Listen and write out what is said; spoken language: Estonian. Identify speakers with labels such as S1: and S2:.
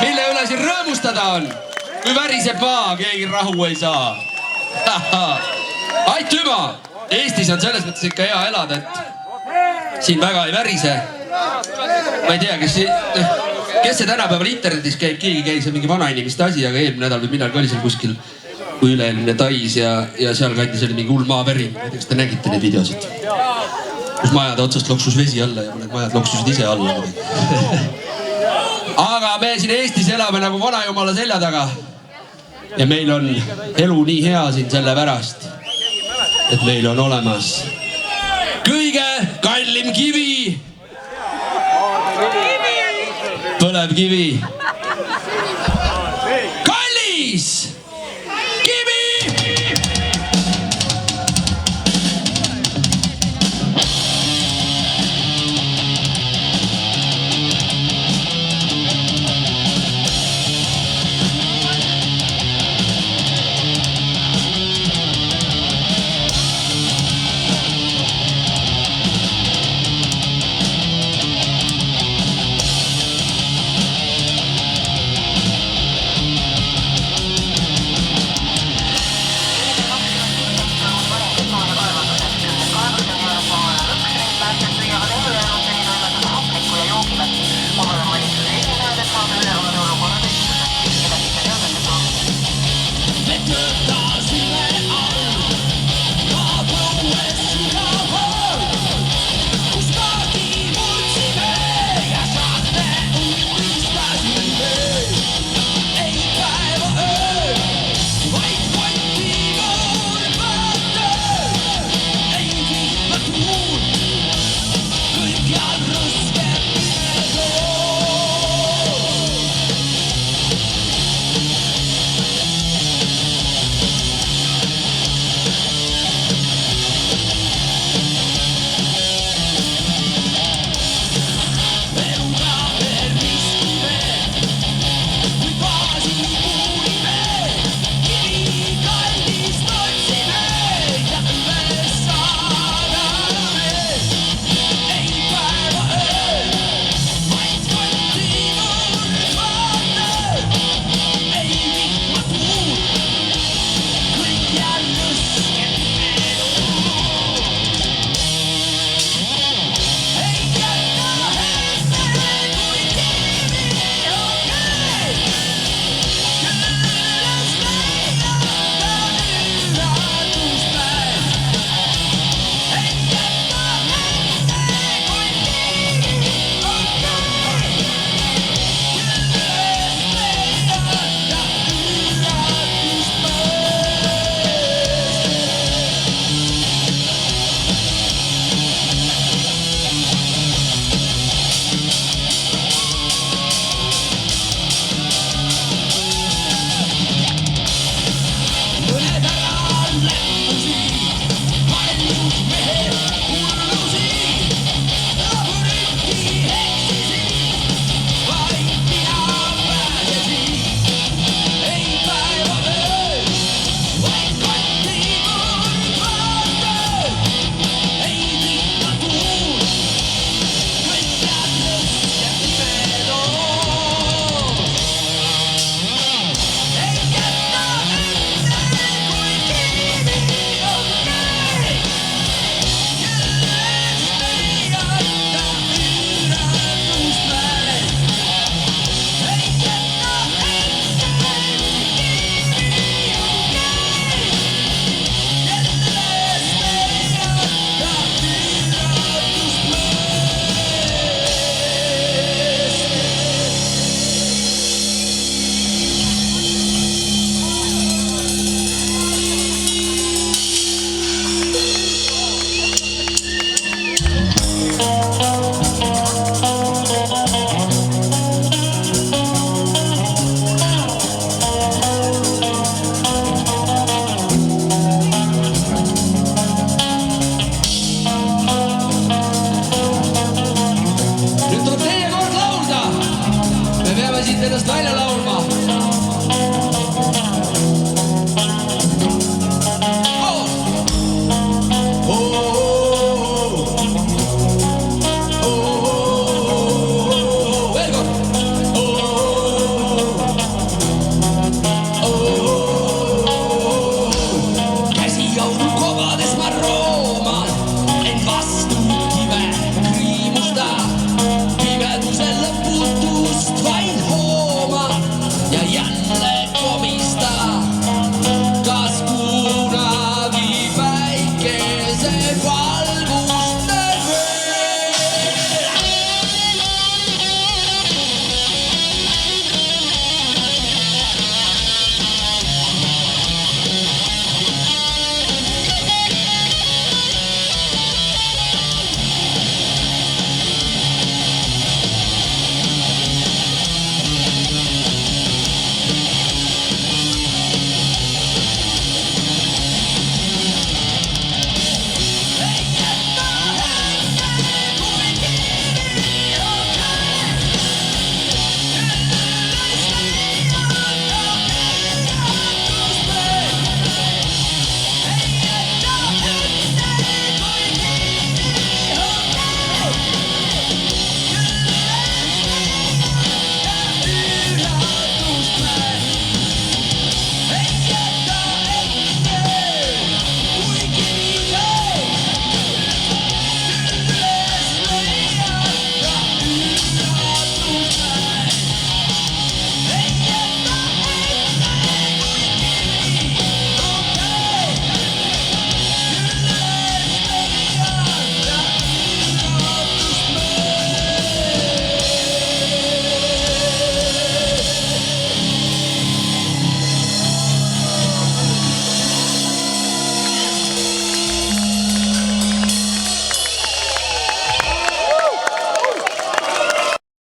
S1: mille üle siin rõõmustada on. Kui väriseb maa, keegi rahu ei saa. Aitüma! Eestis on selles mõttes ikka hea elada, et siin väga ei värise. Ma ei tea, kes see tänapäeval internetis käib, keegi käis mingi vanainimiste asi, aga eelmine nädal või millalgi oli seal kuskil kui üle-eelmine Tais ja seal kandis oli mingi hull maavärin. Ma ei tea, kas te nägite neid videosid, kus majade otsast loksus vesi alla ja mõned majad loksusid ise alla. Aga me siin Eestis elame nagu vanajumala selja taga. Ja meil on elu nii hea siin selle pärast, et meil on olemas kõige kallim kivi. Põlevkivi. Kallis kivi!
S2: sellest välja laulma.